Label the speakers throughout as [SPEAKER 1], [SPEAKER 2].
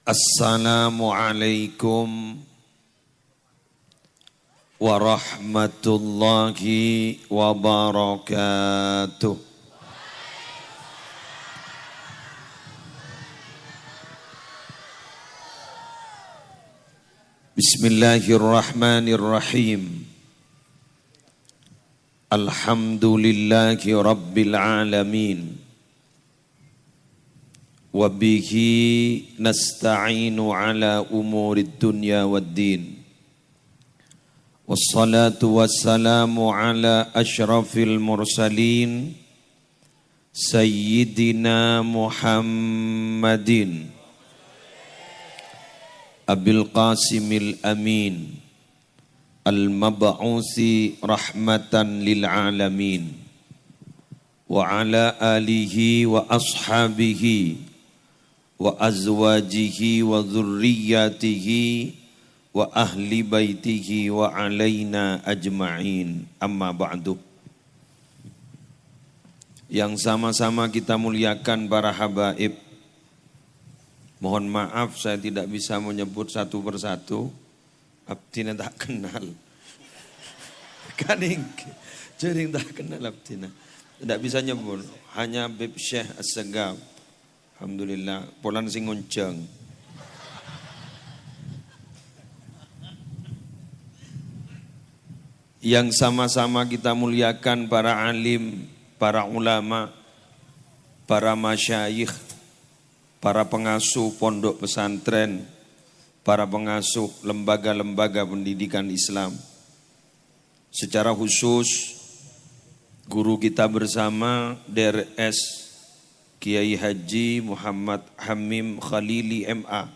[SPEAKER 1] Assalamualaikum warahmatullahi wabarakatuh. Bismillahirrahmanirrahim. Alhamdulillahi rabbil alamin. Wabihi nasta'inu ala umurid dunya waddin. Wassalatu wassalamu ala ashrafil mursalin Sayyidina Muhammadin Abil Qasimil Amin Al-Mab'usi rahmatan lil alamin Wa ala alihi wa ashabihi wa azwajihi wa dhurriyyatihi wa ahli baitihi wa alaina ajma'in. Amma ba'du. Yang sama-sama kita muliakan para habaib. Mohon maaf saya tidak bisa menyebut satu persatu. Abdina tak kenal. Kaning jering tak kenal abdina. Tidak bisa nyebut. Hanya Bib Syekh As-Segaf. Alhamdulillah, polan sing ngonceng. Yang sama-sama kita muliakan para alim, para ulama, para masyayikh, para pengasuh pondok pesantren, para pengasuh lembaga-lembaga pendidikan Islam. Secara khusus, guru kita bersama DRS Kiai Haji Muhammad Hamim Khalili MA.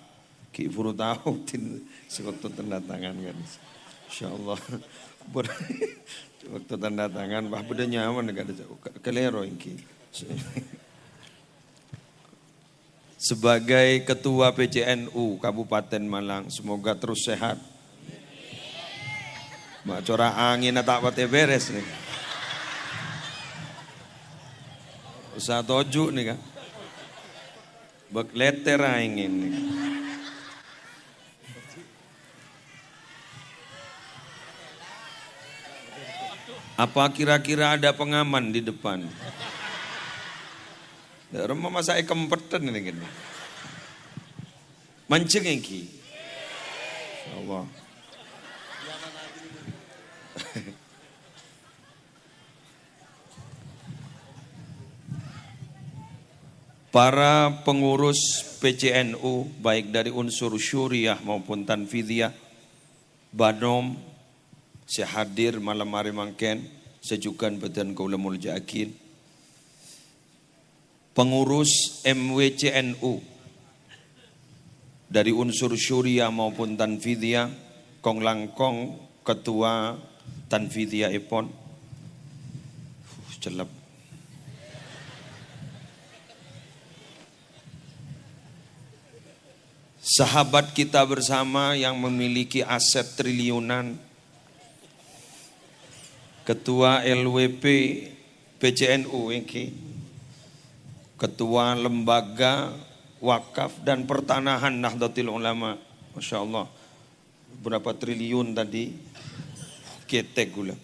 [SPEAKER 1] Ki puru tahu waktu tanda tangan kan. Insyaallah. Waktu tanda tangan bah beda nyaman enggak ada kelero iki. Sebagai ketua PCNU Kabupaten Malang, semoga terus sehat. Mak corah angin tak pate beres nih. Usaha toju nih kan. Bekleter ingin nih. Apa kira-kira ada pengaman di depan? Rumah masa kempetan ini gini. Mancing iki. Allah. Para pengurus PCNU baik dari unsur syuriah maupun tanfidiyah, Banom, saya hadir malam hari mangken, sejukan badan kaulamul jakin. Pengurus MWCNU dari unsur syuriah maupun tanfidiyah, Kong Langkong, ketua tanfidiyah Epon. Celap. Sahabat kita bersama yang memiliki aset triliunan, Ketua LWP PCNU ini, Ketua Lembaga Wakaf dan Pertanahan Nahdlatul Ulama, Masya Allah, berapa triliun tadi, ketek gula.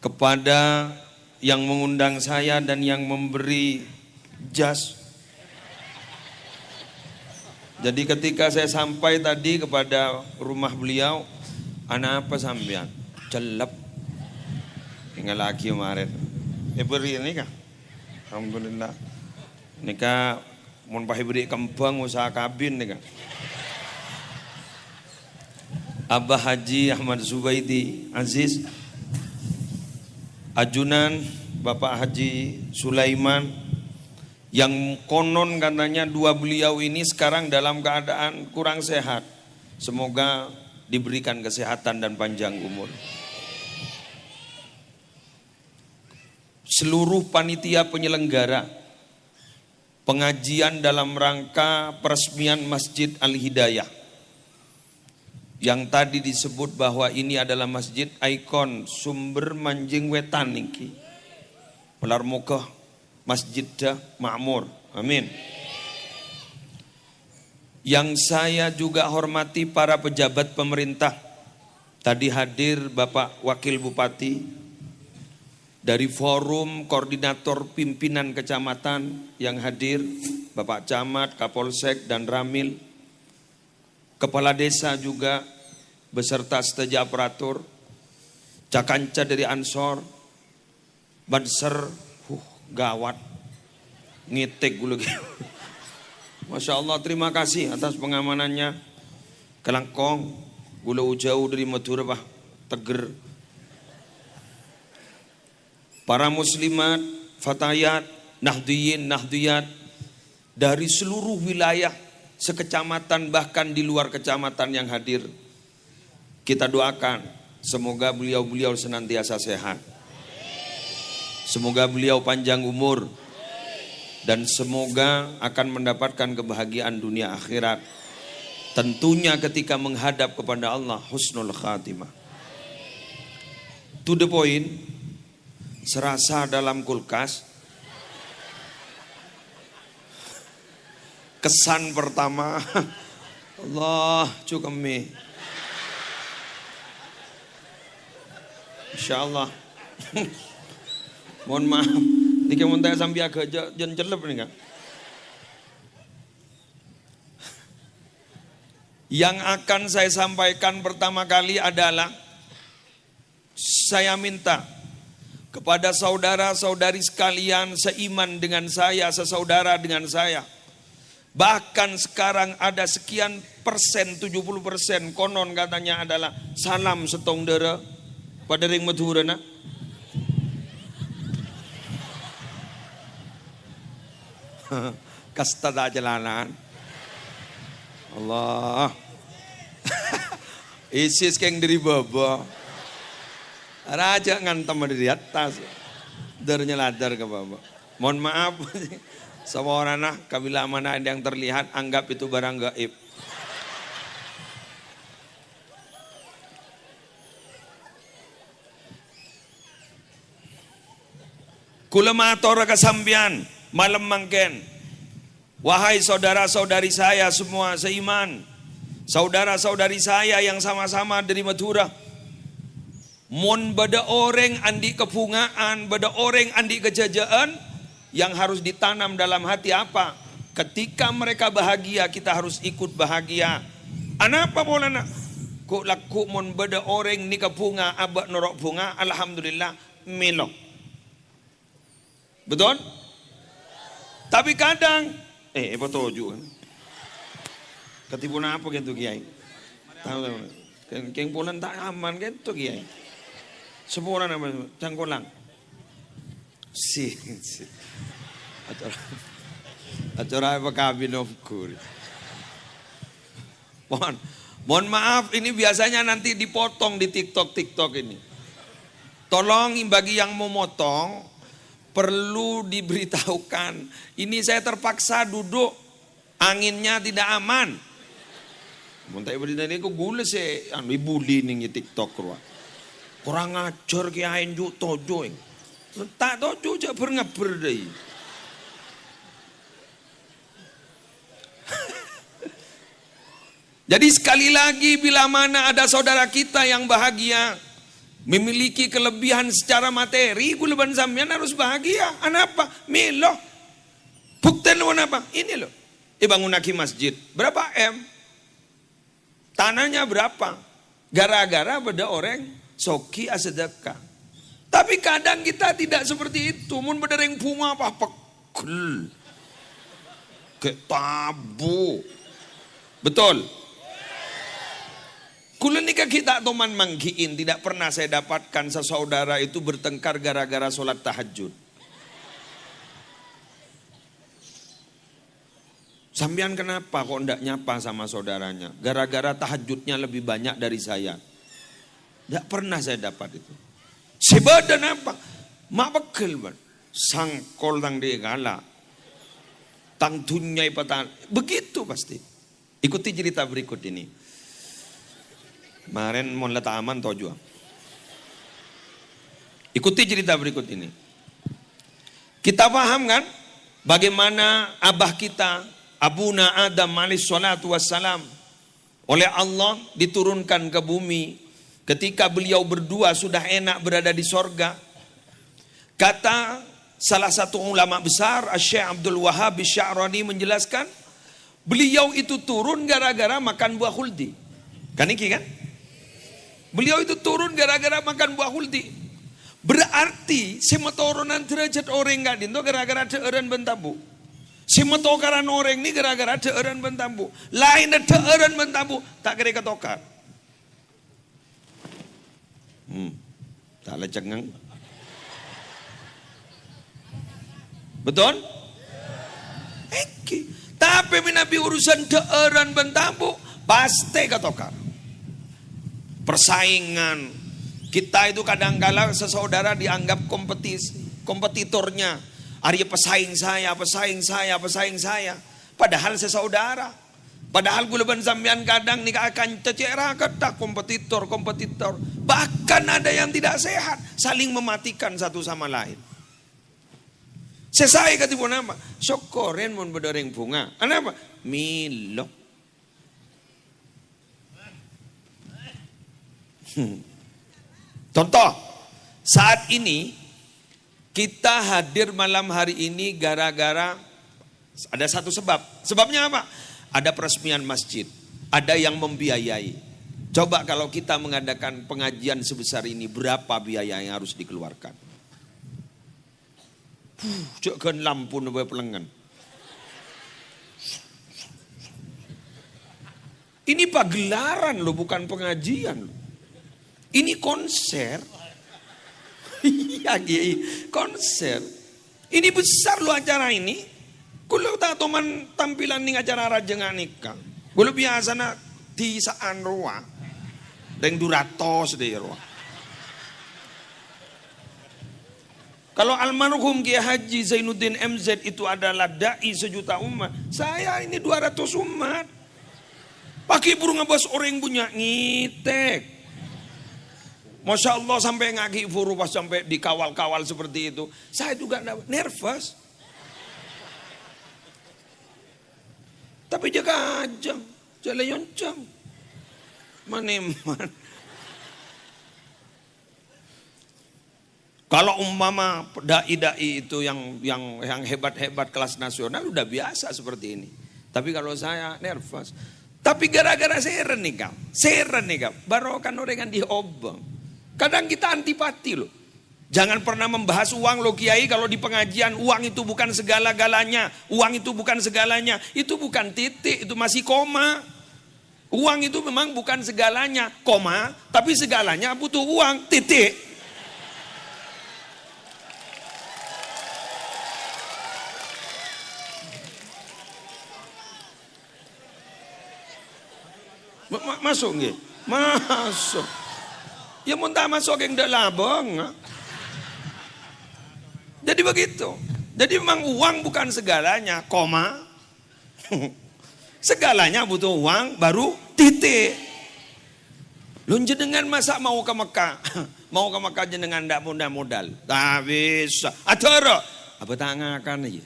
[SPEAKER 1] Kepada yang mengundang saya dan yang memberi jas. Jadi ketika saya sampai tadi kepada rumah beliau, anak apa sampean? Celep. Tinggal lagi kemarin. Beri ini kah? Alhamdulillah. Nika mun beri kembang usaha kabin nih kah? Abah Haji Ahmad Zubaidi Aziz, ajunan Bapak Haji Sulaiman, yang konon katanya dua beliau ini sekarang dalam keadaan kurang sehat. Semoga diberikan kesehatan dan panjang umur. Seluruh panitia penyelenggara pengajian dalam rangka peresmian Masjid Al-Hidayah yang tadi disebut bahwa ini adalah masjid ikon sumber manjing wetan niki. Pelar muka masjid dah makmur. Amin. Yang saya juga hormati para pejabat pemerintah. Tadi hadir Bapak Wakil Bupati dari Forum Koordinator Pimpinan Kecamatan yang hadir, Bapak Camat, Kapolsek dan Ramil. Kepala Desa juga beserta seteja aparatur. Cakanca dari Ansor, Banser, gawat. Ngitik gue lagi. Masya Allah, terima kasih atas pengamanannya. Kelangkong, gula jauh dari Madura, Pak. Teger. Para muslimat, fatayat, nahdiyat dari seluruh wilayah sekecamatan bahkan di luar kecamatan yang hadir. Kita doakan semoga beliau-beliau senantiasa sehat. Semoga beliau panjang umur. Dan semoga akan mendapatkan kebahagiaan dunia akhirat. Tentunya ketika menghadap kepada Allah husnul khatimah. To the point, serasa dalam kulkas. Kesan pertama, Allah cukemi. Insyaallah. Mohon maaf. Ini kamu tanya sampai agak jangan celep nih kan. Yang akan saya sampaikan pertama kali adalah saya minta kepada saudara-saudari sekalian seiman dengan saya, sesaudara dengan saya. Bahkan sekarang ada sekian persen, 70% konon katanya adalah salam setong dere pada ring Madura nak. Kastada jalanan. Allah. Isis keng dari bawah. Raja ngantem dari atas. Dernya ladar ke bawah. Mohon maaf. Semua orang kabila mana ada yang terlihat anggap itu barang gaib. Kula matur kasampian malam mangken. Wahai saudara-saudari saya semua seiman, saudara-saudari saya yang sama-sama dari Madura, mon bada orang andi kepungaan, bada orang andi kejajaan, yang harus ditanam dalam hati apa? Ketika mereka bahagia, kita harus ikut bahagia. Anapa bolana? Kok laku mon bada orang ni kepunga, abak norok bunga, alhamdulillah melo. Betul? Tapi kadang, apa toju kan? Ketipu apa gitu kiai? Tahu keng pulan tak aman gitu kiai. Semua orang apa? Cangkolang. Si. Acara apa kabinomku? Mohon maaf, ini biasanya nanti dipotong di TikTok ini. Tolong bagi yang mau motong, perlu diberitahukan. Ini saya terpaksa duduk, anginnya tidak aman. Muntai berita ini kok gula sih, anu ibuli nih TikTok ruang. Kurang ajar kiai juk tojo. Tak tojo jak berngeber deh. Jadi sekali lagi bila mana ada saudara kita yang bahagia, memiliki kelebihan secara materi, kulaban sampean harus bahagia. Kenapa? Milo. Bukten lo apa? Ini loh. Bangun lagi masjid. Berapa M? Tanahnya berapa? Gara-gara pada orang soki asedekah. Tapi kadang kita tidak seperti itu. Mun bedereng bunga apa pegel. Kayak tabu. Betul. Kula nikah kita toman manggiin, tidak pernah saya dapatkan sesaudara itu bertengkar gara-gara sholat tahajud. Sampean kenapa kok ndak nyapa sama saudaranya? Gara-gara tahajudnya lebih banyak dari saya. Tidak pernah saya dapat itu. Sebadan apa? Mak pegel ban. Sangkol tang digala. Tang dunyai patan. Begitu pasti. Ikuti cerita berikut ini. Kemarin mau letak aman tojo. Ikuti cerita berikut ini. Kita paham kan? Bagaimana abah kita, Abuna Adam alaihi salatu wassalam, oleh Allah diturunkan ke bumi. Ketika beliau berdua sudah enak berada di sorga. Kata salah satu ulama besar, Syekh Abdul Wahhab Sya'rani menjelaskan, beliau itu turun gara-gara makan buah khuldi. Kan iki kan? Beliau itu turun gara-gara makan buah khuldi. Berarti semetorunan derajat orang gak dinto gara-gara deeran bentabu. Semetokaran orang ini gara-gara deeran bentabu. Lain deeran bentabu tak kira ketokar. Tak lecengeng. Betul? Tapi Nabi urusan deeran bentabu pasti ketokar. Persaingan. Kita itu kadang-kala sesaudara dianggap kompetitornya. Arya pesaing saya. Padahal sesaudara. Padahal guleban sampean kadang nikah akan cecera ketak kompetitor. Bahkan ada yang tidak sehat, saling mematikan satu sama lain. Sesai katipun apa? Syukurin mun bedoreng bunga. Apa? Milo. Contoh, saat ini kita hadir malam hari ini gara-gara ada satu sebab. Sebabnya apa? Ada peresmian masjid, ada yang membiayai. Coba kalau kita mengadakan pengajian sebesar ini, berapa biaya yang harus dikeluarkan? Jangan lampu nabai pelengan. Ini pagelaran loh, bukan pengajian loh. Ini konser. Iya, konser. Ini besar loh acara ini. Kulo tak toman tampilan ning acara rajengan nikah. Kulo biasa na di saan roa. Deng 200 deh roa. Kalau almarhum Kiai Haji Zainuddin MZ itu adalah dai sejuta umat, saya ini 200 umat. Pakai burung ngebas orang punya ngitek. Masya Allah sampai ngaki furu pas sampai dikawal-kawal seperti itu. Saya juga nervous. Tapi jaga aja, jalan yoncang. Maneman. Kalau umpama dai-dai itu yang hebat-hebat kelas nasional udah biasa seperti ini. Tapi kalau saya nervous. Tapi gara-gara seren nih kak. Baru kan orang diobong. Kadang kita antipati loh. Jangan pernah membahas uang loh Kiai. Kalau di pengajian uang itu bukan segala-galanya. Uang itu bukan segalanya. Itu bukan titik, itu masih koma. Uang itu memang bukan segalanya, koma. Tapi segalanya butuh uang, titik. Masuk nggih? Masuk. Ya muntah masuk yang ndak labang. Jadi begitu. Jadi memang uang bukan segalanya, koma. Segalanya butuh uang, baru titik. Lu jenengan masa mau ke Mekah? Mau ke Mekah jenengan ndak modal. Tak bisa. Atoro. Apa tangakan aja.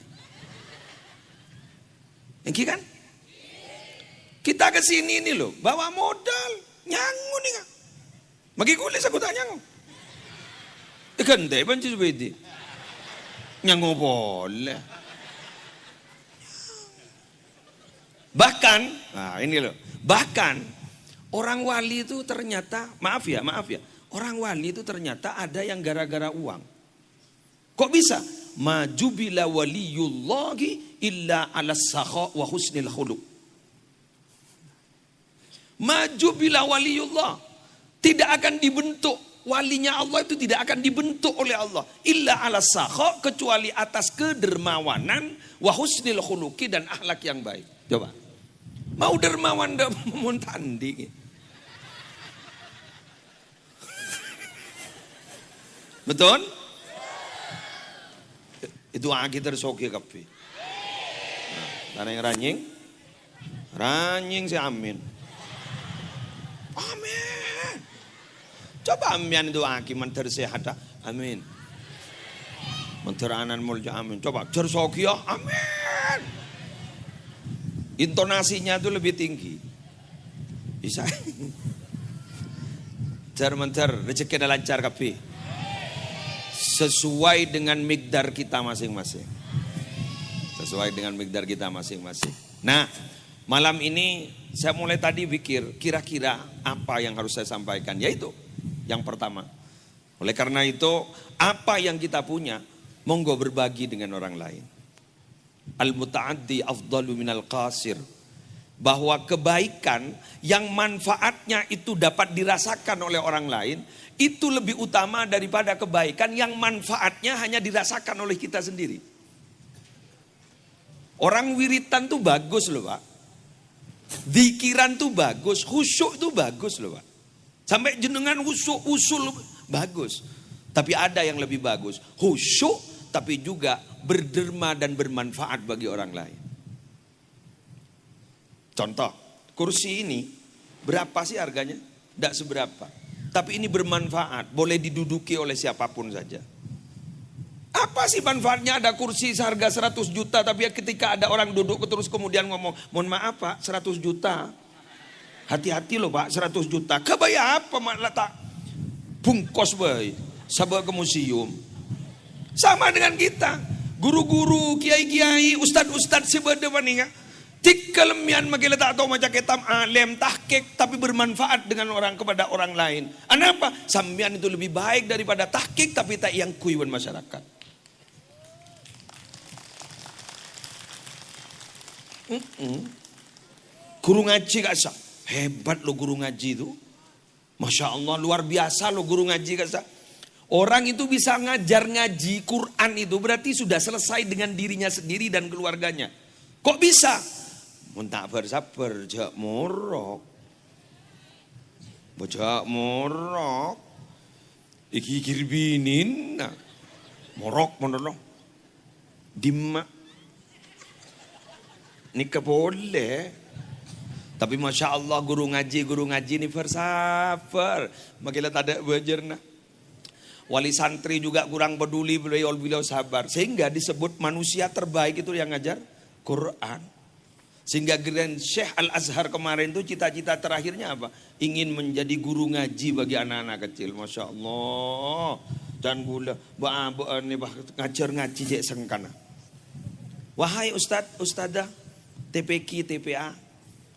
[SPEAKER 1] Yang kan? Kita ke sini ini loh, bawa modal, nyangu nih kan. Bagi kulis aku tak nyangu. Ikan teh panci sebedi. Nyangu boleh. Bahkan, nah ini loh. Bahkan orang wali itu ternyata, maaf ya. Orang wali itu ternyata ada yang gara-gara uang. Kok bisa? Majubila waliyullahi illa ala sakha wa husnil khuluq. Maju bila waliullah, tidak akan dibentuk, walinya Allah itu tidak akan dibentuk oleh Allah illa ala sakha, kecuali atas kedermawanan wa husnil khuluqi, dan akhlak yang baik. Coba mau dermawan ndak mau tanding. Betul? Itu aki tersoki kape. Nah, yang ranying si amin. Amin. Coba amin itu aki man tersehat. Amin. Menteranan mulja amin. Coba jar sokia amin. Intonasinya tuh lebih tinggi. Bisa. Jar mentar rezeki lancar kabeh. Sesuai dengan migdar kita masing-masing. Sesuai dengan migdar kita masing-masing. Nah, malam ini saya mulai tadi pikir kira-kira apa yang harus saya sampaikan. Yaitu yang pertama. Oleh karena itu apa yang kita punya monggo berbagi dengan orang lain. Al-muta'addi afdalu minal qasir. Bahwa kebaikan yang manfaatnya itu dapat dirasakan oleh orang lain, itu lebih utama daripada kebaikan yang manfaatnya hanya dirasakan oleh kita sendiri. Orang wiritan tuh bagus loh Pak. Dzikiran tuh bagus, khusyuk tuh bagus loh Pak. Sampai jenengan khusyuk, usul bagus. Tapi ada yang lebih bagus, khusyuk tapi juga berderma dan bermanfaat bagi orang lain. Contoh, kursi ini berapa sih harganya? Tidak seberapa. Tapi ini bermanfaat, boleh diduduki oleh siapapun saja. Apa sih manfaatnya ada kursi seharga 100 juta tapi ketika ada orang duduk terus kemudian ngomong, mohon maaf Pak 100 juta. Hati-hati loh Pak 100 juta. Kebaya apa mak letak bungkos baik. Sabar ke museum. Sama dengan kita. Guru-guru, kiai-kiai, ustad-ustad sebeda maninga. Tik kelemian makin tak tahu macam ketam alim tahqiq tapi bermanfaat dengan orang kepada orang lain. Kenapa? Sambian itu lebih baik daripada tahqiq tapi tak yang kuiwan masyarakat. Guru ngaji gak sah. Hebat lo guru ngaji itu. Masya Allah luar biasa lo guru ngaji gak sah. Orang itu bisa ngajar ngaji Quran itu berarti sudah selesai dengan dirinya sendiri dan keluarganya. Kok bisa? Muntak bersabar jak morok. Bojak morok. Iki kirbinin. Morok monolong. Dimma. Nikah boleh. Tapi Masya Allah guru ngaji ini bersabar. Makilah tak ada bajerna. Wali santri juga kurang peduli beliau sabar. Sehingga disebut manusia terbaik itu yang ngajar Quran. Sehingga Grand Syekh Al-Azhar kemarin itu cita-cita terakhirnya apa? Ingin menjadi guru ngaji bagi anak-anak kecil. Masya Allah. Dan gula ngajar ngaji cek sengkana. Wahai ustadzah, TPQ, TPA.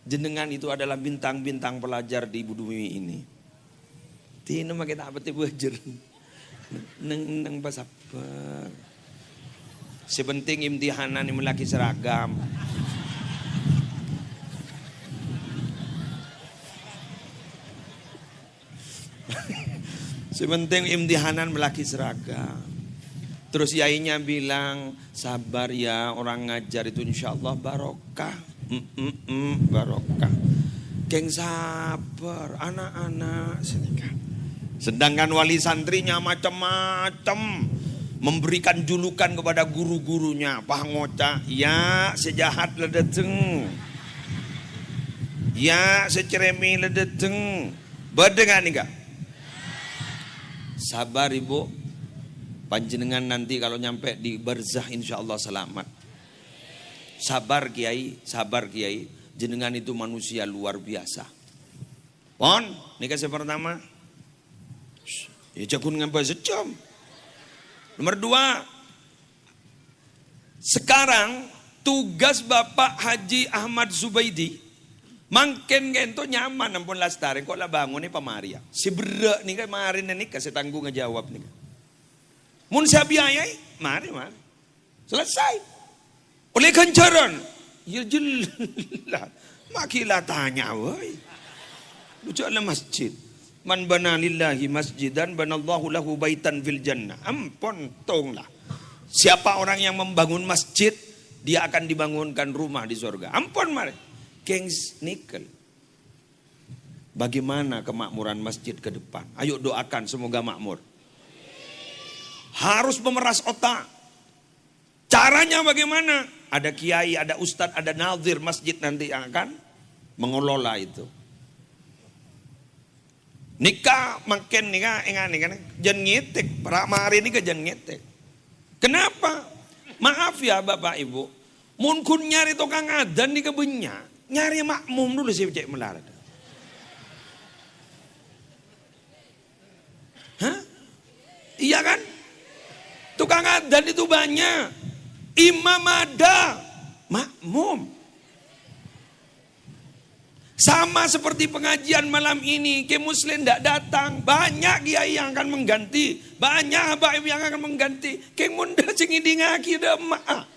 [SPEAKER 1] Jenengan itu adalah bintang-bintang pelajar di bumi ini. Tino makin apa tiba ajar. Neng sabar. Sepenting imtihanan yang laki seragam. Sepenting imtihanan melaki seragam. Terus yainya bilang sabar ya orang ngajar itu insya Allah barokah. Barokah. Geng sabar anak-anak senika. Sedangkan wali santrinya macam-macam memberikan julukan kepada guru-gurunya. Pahngocah, ya sejahat ledeteng. Ya seceremi ledeteng. Berdengar nih kak. Sabar ibu, panjenengan nanti kalau nyampe di barzah insya Allah selamat. Sabar kiai, jenengan itu manusia luar biasa. Pon, ini kasih pertama. Ya jakun ngapa sejam. Nomor 2, sekarang tugas Bapak Haji Ahmad Zubaidi. Mangken gento nyaman ampun lastari kok lah bangun nih pamaria. Si berak nih kan marin nih kasih tanggung ngejawab nih. Mun sabiayai, mari. Selesai. Oleh kencaran. Ya jelas. Makilah tanya woi. Bujaklah masjid. Man bana lillahi masjidan banallahu lahu baitan fil jannah. Ampun tonglah. Siapa orang yang membangun masjid, dia akan dibangunkan rumah di surga. Ampun mari. Gengs nikel. Bagaimana kemakmuran masjid ke depan? Ayo doakan semoga makmur. Harus memeras otak. Caranya bagaimana? Ada kiai, ada ustadz, ada nazir masjid nanti yang akan mengelola itu. Nikah makin nikah engan jan ngetek. Para mari ini ke jan ngetek. Kenapa? Maaf ya Bapak Ibu. Mun kun nyari tukang adan di kebunnya, nyari makmum dulu sih cek melarat. Hah? Iya kan? Tukang adan itu banyak. Imam ada, makmum. Sama seperti pengajian malam ini, ke muslim tidak datang, banyak kiai yang akan mengganti, banyak habaib yang akan mengganti. Ke munda singidi ngaki dah mak.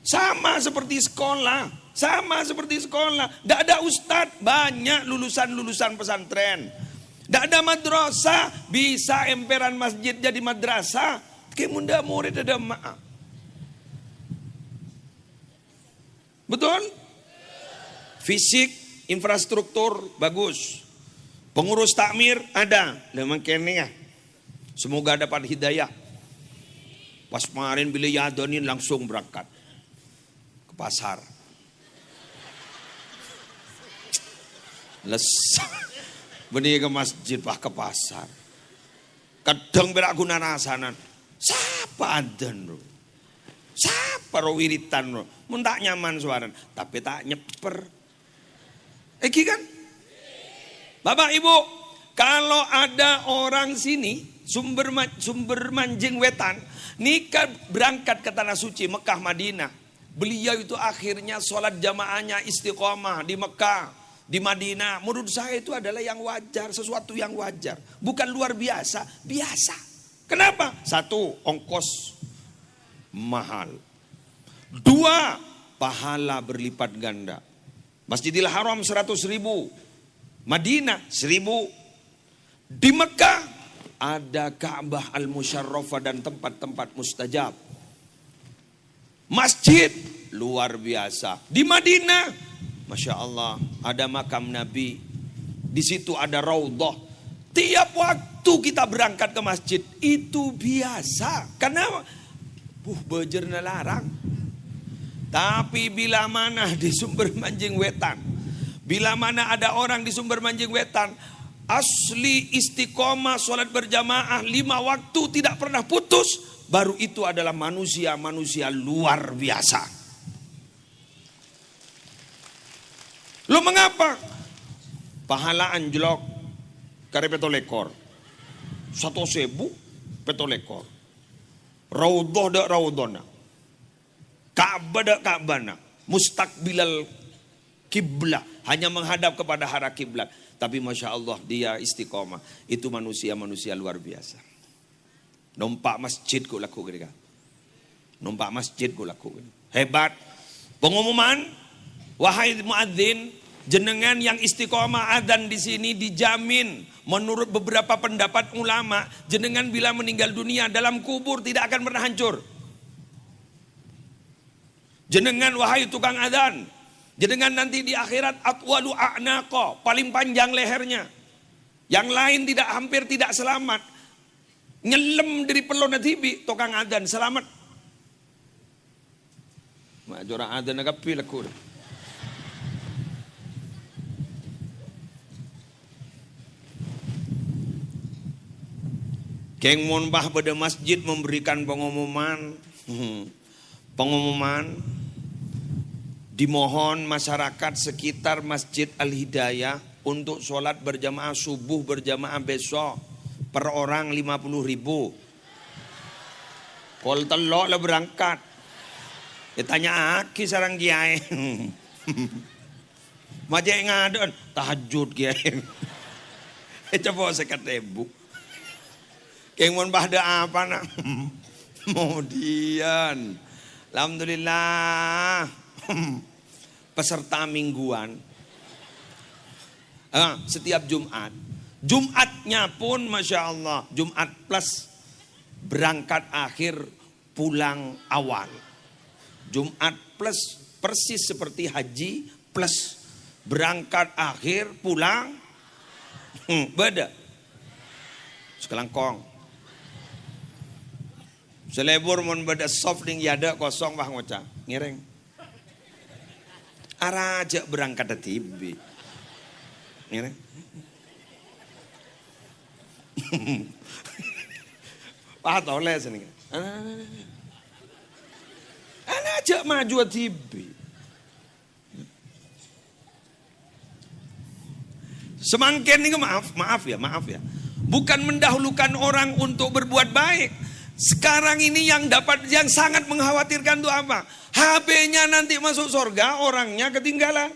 [SPEAKER 1] Sama seperti sekolah, tidak ada ustadz, banyak lulusan pesantren. Tidak ada madrasah, bisa emperan masjid jadi madrasah. Ke munda murid ada mak. Betul? Fisik, infrastruktur bagus. Pengurus takmir ada. Memang kene ya. Semoga dapat hidayah. Pas kemarin bila yadonin langsung berangkat ke pasar. Benih ke masjid bah ke pasar. Kadang berak guna nasanan. Siapa adan bro? Siapa ro wiritan ro? Mun tak nyaman suaran, tapi tak nyeper. Eki kan? Bapak Ibu, kalau ada orang sini sumber Manjing Wetan nikah berangkat ke tanah suci Mekah Madinah. Beliau itu akhirnya sholat jamaahnya istiqomah di Mekah, di Madinah. Menurut saya itu adalah yang wajar, sesuatu yang wajar, bukan luar biasa, biasa. Kenapa? Satu, ongkos mahal. Dua, pahala berlipat ganda. Masjidil Haram 100.000, Madinah 1.000. Di Mekah ada Ka'bah Al-Musyarrafah dan tempat-tempat mustajab. Masjid luar biasa. Di Madinah, Masya Allah, ada makam Nabi. Di situ ada Raudhah. Tiap waktu kita berangkat ke masjid itu biasa. Karena bejerna larang. Tapi bila mana di Sumber Manjing Wetan, bila mana ada orang di Sumber Manjing Wetan asli istiqomah sholat berjamaah 5 waktu tidak pernah putus, baru itu adalah manusia luar biasa. Lo mengapa? Pahala anjlok kare petolekor 1.000 petolekor. Raudhah dak raudhana. Ka'bah dak Ka'bana. Mustakbilal kiblat, hanya menghadap kepada arah kiblat. Tapi Masya Allah dia istiqomah. Itu manusia luar biasa. Numpak masjid ku laku gini. Numpak masjid ku laku gini. Hebat. Pengumuman, wahai muadzin, jenengan yang istiqomah adzan di sini dijamin menurut beberapa pendapat ulama, jenengan bila meninggal dunia dalam kubur tidak akan pernah hancur. Jenengan wahai tukang adzan, jenengan nanti di akhirat atwalu a'naqa, paling panjang lehernya. Yang lain hampir tidak selamat. Nyelem dari pelona tibi tukang adzan selamat. Mak jorang adzan agak pilekur. Keng monbah pada masjid memberikan pengumuman. Dimohon masyarakat sekitar Masjid Al-Hidayah untuk sholat berjamaah subuh berjamaah besok per orang 50.000. Kol telok lah berangkat. Tanya aki sarang kiai. Majek ngadon tahajud kiai. Coba saya kata ibu. Keng mon bahda apa nak? Kemudian alhamdulillah peserta mingguan setiap Jumatnya pun Masya Allah Jumat plus berangkat akhir pulang awal. Jumat plus persis seperti haji plus berangkat akhir pulang beda sekelangkong selebur mun beda soft ding yada kosong bah ngoca ngireng araja berangkat ke tibi ngireng Pak toleh sini. Anak aja maju tibi. Semangkin ini maaf ya. Bukan mendahulukan orang untuk berbuat baik. Sekarang ini yang sangat mengkhawatirkan itu apa? HP-nya nanti masuk surga, orangnya ketinggalan.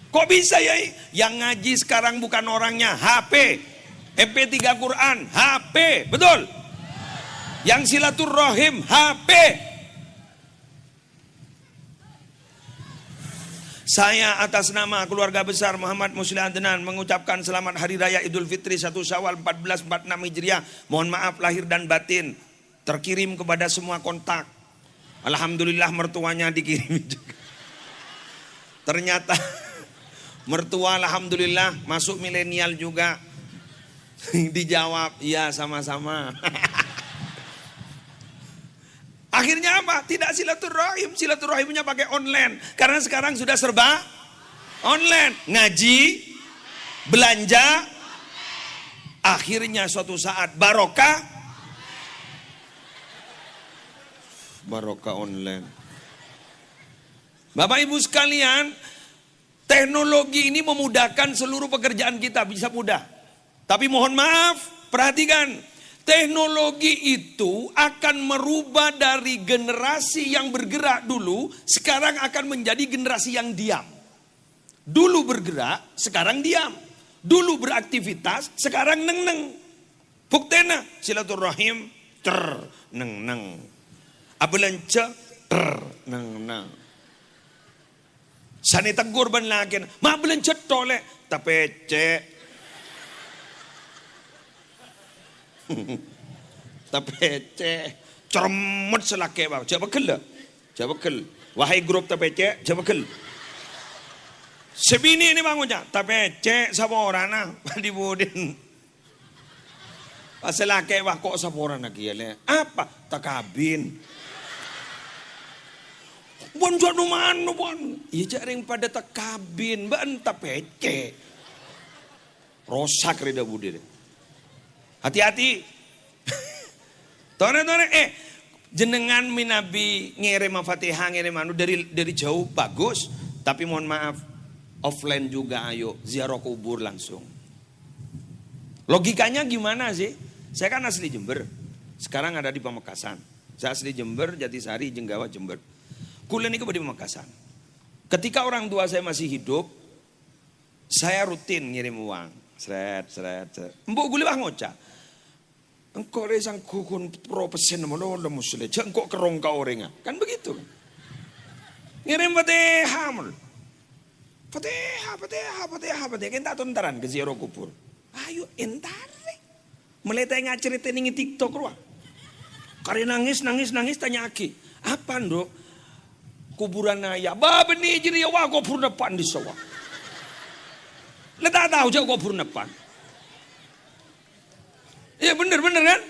[SPEAKER 1] Kok bisa ya? Yang ngaji sekarang bukan orangnya, HP. MP3 Quran, HP. Betul? Yang silaturahim, HP. Saya atas nama keluarga besar Muhammad Musli Adnan mengucapkan selamat Hari Raya Idul Fitri 1 Syawal 1446 Hijriah. Mohon maaf lahir dan batin. Terkirim kepada semua kontak. Alhamdulillah mertuanya dikirim juga. Ternyata mertua alhamdulillah masuk milenial juga. Dijawab, iya sama-sama. Akhirnya apa? Tidak silaturahim. Silaturahimnya pakai online. Karena sekarang sudah serba online. Ngaji, belanja. Akhirnya suatu saat barokah. Barokah online. Bapak Ibu sekalian, teknologi ini memudahkan seluruh pekerjaan kita. Bisa mudah. Tapi mohon maaf, perhatikan. Teknologi itu akan merubah dari generasi yang bergerak dulu, sekarang akan menjadi generasi yang diam. Dulu bergerak, sekarang diam. Dulu beraktivitas, sekarang neng-neng. Buktena, silaturahim, neng-neng. Abelance, neng-neng. Sani tegur ban lakin, ma belance tolek, tapi cek. Tapece cermut selake bang, coba kel, wahai grup tapece, coba kel. Sebini ini bangunnya, tapece saborana, di budin. Selake bang kok saborana kiale, apa takabin. Bon jono manu bon, iya jaring pada takabin, ban tapece. Rosak rida budin. Hati-hati. Tone jenengan minabi ngirim Fatihah ngirim anu dari jauh bagus, tapi mohon maaf offline juga ayo ziarah kubur langsung. Logikanya gimana sih? Saya kan asli Jember. Sekarang ada di Pamekasan. Saya asli Jember, Jatisari, Jenggawa, Jember. Kuliah ini di Pamekasan. Ketika orang tua saya masih hidup, saya rutin ngirim uang. Seret. Mbok gule bang ngoca. Engkau resang kukun pro pesen mono le musle. Engkau kerong kau orenga. Kan begitu. Ngirim Fatihah mul. Fatihah. Kita tontaran ke ziarah kubur. Ayo entar. Meletai ngacerita ningi TikTok ruang. Karena nangis tanya aki. Apa ndok? Kuburan ayah. Babeni jadi ya wah kubur depan di sawah. Letak tahu jauh kubur depan. Ya bener kan?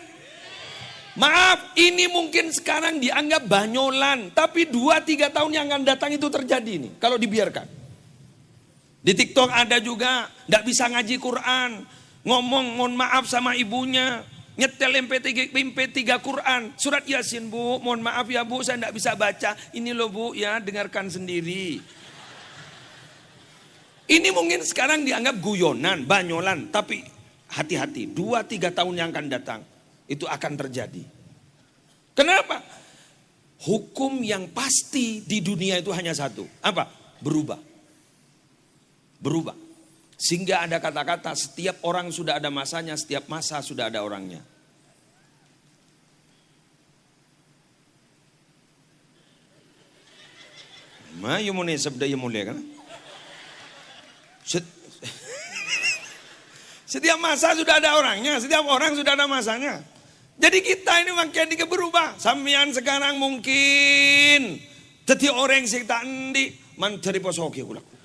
[SPEAKER 1] Maaf, ini mungkin sekarang dianggap banyolan. Tapi 2-3 tahun yang akan datang itu terjadi nih. Kalau dibiarkan. Di TikTok ada juga. Gak bisa ngaji Quran. Ngomong mohon maaf sama ibunya. Nyetel MP3 Quran. Surat Yasin bu. Mohon maaf ya bu, saya gak bisa baca. Ini loh bu ya, dengarkan sendiri. Ini mungkin sekarang dianggap guyonan, banyolan. Tapi hati-hati, 2-3 tahun yang akan datang. Itu akan terjadi. Kenapa? Hukum yang pasti di dunia itu hanya satu. Apa? Berubah. Sehingga ada kata-kata setiap orang sudah ada masanya, setiap masa sudah ada orangnya. Ma yumune sabda yumule kan? Setiap masa sudah ada orangnya, setiap orang sudah ada masanya. Jadi kita ini makanya berubah. Sampean sekarang mungkin jadi orang sing tak endi menteri posoki aku laku.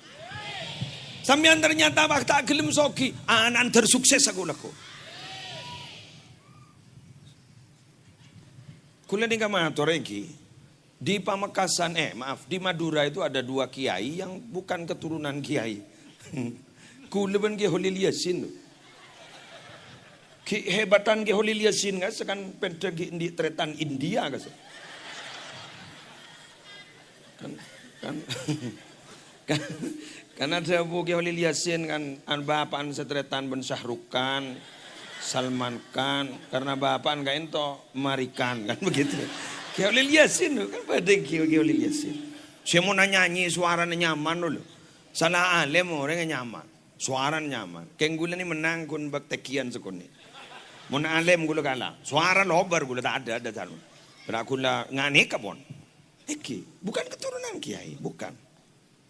[SPEAKER 1] Sampean ternyata bak tak gelem sogi, anan tersukses aku laku. Kula ning kamator iki di Pamekasan di Madura itu ada 2 kiai yang bukan keturunan kiai. Kula ben ki Holil Yasin. Hebatan ke Holil Yasin kan sekan pentegi di tretan India kan. Kan kan kan ada bu ke Holil Yasin kan bapaan setretan Ben Syahrukan, Salman Khan karena bapaan kan ento Marikan kan begitu. Ke Holil Yasin kan pada ke Holil Yasin. Saya mau nyanyi suaranya nyaman dulu. Salah alem orang nyaman. Suara nyaman. Keng gula ni menang kun bak tekian sekuni. Mun alem gula kalah. Suara lobar gula tak ada tanun. Berakula ngani kapon. Eki, bukan keturunan kiai, bukan.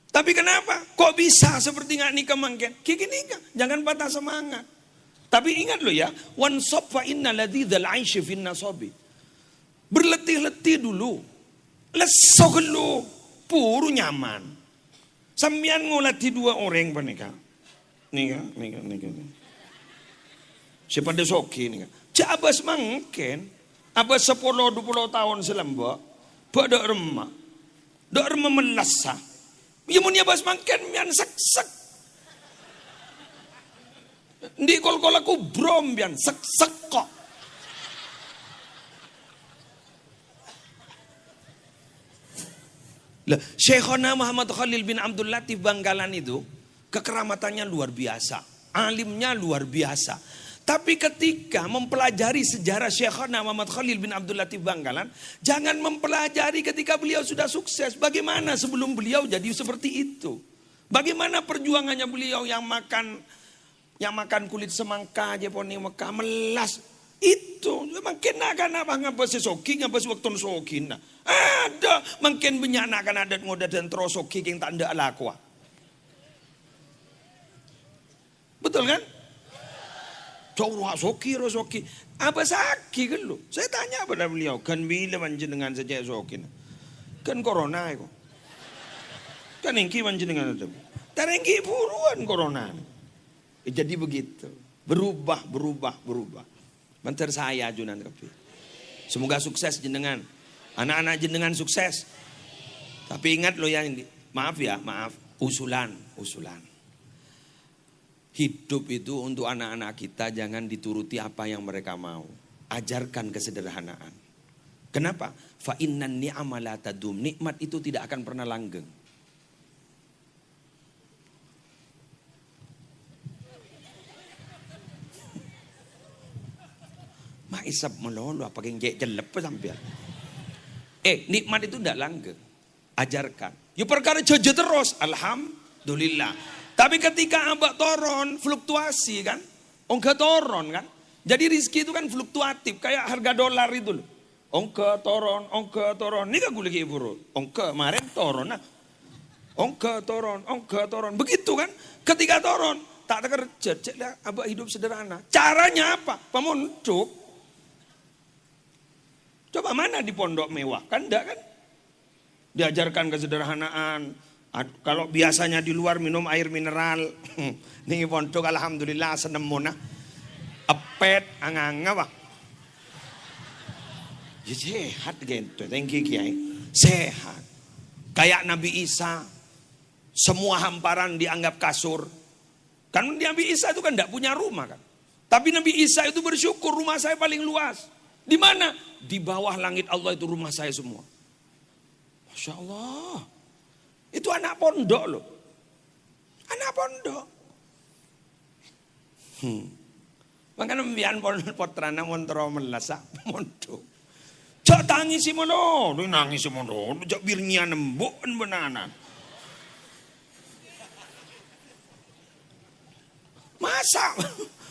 [SPEAKER 1] Tapi kenapa? Kok bisa seperti ngani kemangken? Kiki nika, jangan patah semangat. Tapi ingat lo ya, wan sob fa inna ladzal aishi fin nasabi. Berletih-letih dulu. Lesok lu, puru nyaman. Sambian ngolati dua orang panika. Nika. Siapa desoki nika. Cabas mangken, abas 10-20 tahun selamba, pada remah. Dok remah melasa. Ya mun abas mangken mian sek-sek. Di kol-kol aku brom mian sek-sek kok. Lah, Syekhona Muhammad Khalil bin Abdul Latif Bangkalan itu kekeramatannya luar biasa, alimnya luar biasa. Tapi ketika mempelajari sejarah Syekhona Muhammad Khalil bin Abdul Latif Bangkalan, jangan mempelajari ketika beliau sudah sukses. Bagaimana sebelum beliau jadi seperti itu? Bagaimana perjuangannya beliau yang makan kulit semangka aja poni Mekah melas itu makin akan apa ngapa sesoki ngapa waktu soki nah ada makin banyak akan adat ngoda dan terosoki yang tak ada lakwa. Betul kan? Cowok soki rosoki apa saki kan lu? Saya tanya pada beliau kan bila manjenengan saja soki kan corona itu kan engki manjenengan itu terengki buruan corona. Jadi begitu berubah. Menter saya Junan Kepi. Semoga sukses jenengan. Anak-anak jenengan sukses. Tapi ingat lo yang maaf, usulan. Hidup itu untuk anak-anak kita jangan dituruti apa yang mereka mau. Ajarkan kesederhanaan. Kenapa? Fa innan ni'ama la tadum. Nikmat itu tidak akan pernah langgeng. Maisap melolo apa yang jelep sampai. Nikmat itu tidak langgeng. Ajarkan. Ya perkara jojo terus. Alhamdulillah. Tapi ketika abak toron fluktuasi kan. Ongka toron kan. Jadi rizki itu kan fluktuatif. Kayak harga dolar itu loh. Ongka toron. Ini kan gue lagi buru. Ongka kemarin toron. Nah. Ongka toron. Begitu kan. Ketika toron. Tak ada kerja. Ceklah abak hidup sederhana. Caranya apa? Pemunduk. Coba mana di pondok mewah? Kan enggak kan? Diajarkan kesederhanaan. Kalau biasanya di luar minum air mineral. Nih pondok alhamdulillah seneng mona. Epet anganga wah. Ya sehat gitu. Thank you Kiai. Sehat. Kayak Nabi Isa. Semua hamparan dianggap kasur. Kan Nabi Isa itu kan enggak punya rumah kan. Tapi Nabi Isa itu bersyukur rumah saya paling luas. Di mana? Di bawah langit Allah itu rumah saya semua. Masya Allah. Itu anak pondok loh. Anak pondok. Makanya mbian potrana montro melasa pondok. Cak tangisi mono, lu nangis mono, lu jak birnya nembok benanan. Masa?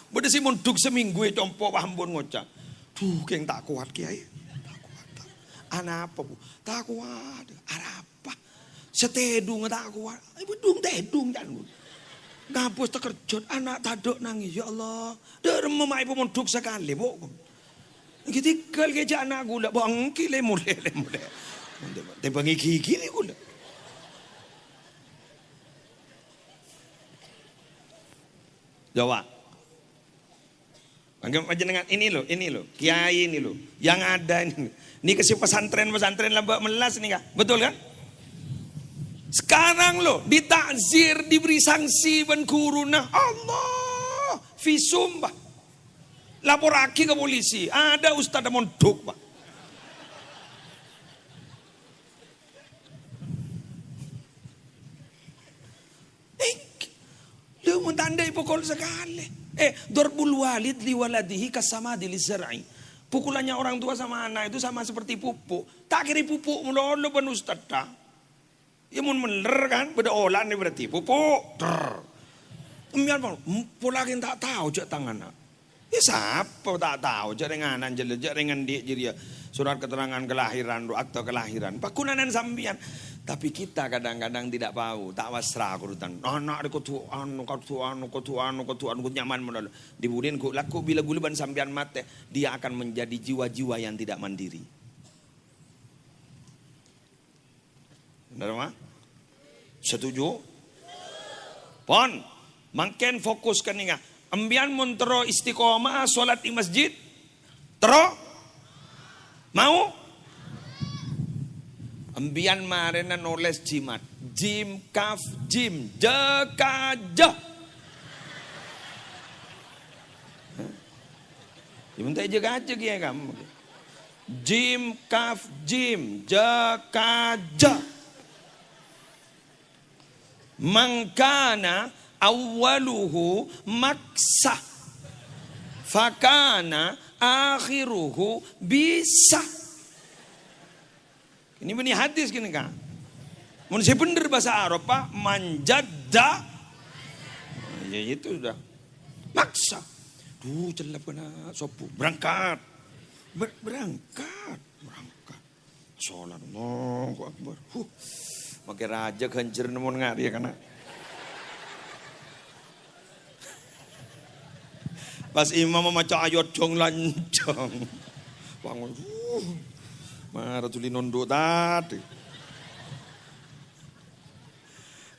[SPEAKER 1] Beda si monduk seminggu itu compo pahambun ngocak. Tuh, yang tak kuat Kiai. Tak kuat. Anak apa bu? Tak kuat. Apa? Setedung tak kuat. Ibu dung tedung kan bu. Ngapus terkerjot anak tadok nangis ya Allah. Derem memai pemonduk sekali bu. Gitu kal keja anak gula bangki le mulai. Tebangi gigi le gula. Jawab. Dengan ini loh, kiai ini loh, yang ada ini. Ini kasih pesantren lambak melas nih kak, betul kan? Sekarang loh, ditakzir, diberi sanksi ben guru nah Allah, visum bah. Lapor lagi ke polisi. Ada ustadz mondok, Pak. Lu mentandai pukul sekali. Dorbul walid liwaladihi kasama dilizar'i. Pukulannya orang tua sama anak itu sama seperti pupuk. Tak kiri pupuk mulu ben ustadz dah. Ya mun meler kan, beda olan nih berarti pupuk. Emian bang, pola yang tak tahu cak tangan. Ya siapa tak tahu cak renganan jelek dengan dia jadi surat keterangan kelahiran, akta kelahiran. Pakunanan sambian. Tapi kita kadang-kadang tidak tahu, tak wasra kurutan. Anak aku tu anu nyaman menol. Dibudin ku laku bila guluban sambian mate, dia akan menjadi jiwa-jiwa yang tidak mandiri. Benar mah? Setuju? Pon, makin fokus kan ingat. Ambian muntero istiqomah solat di masjid. Tero? Mau? Ambian marena noles jimat. Jim kaf jim jekaja. Diminta jekaja ya kamu. Jim kaf jim jekaja. Mangkana awaluhu maksa. Fakana akhiruhu bisa. Ini benih hadis gini kan. Manusia bener bahasa Arab Pak. Manjadda. Ya itu sudah. Maksa. Duh celap kena sopu. Berangkat. Berangkat. Sholat. Allahu Akbar. Makai raja kencir namun ngari ya karena. Pas imam membaca ayat jong lancang. Bangun. Marah tuli nunduk tadi.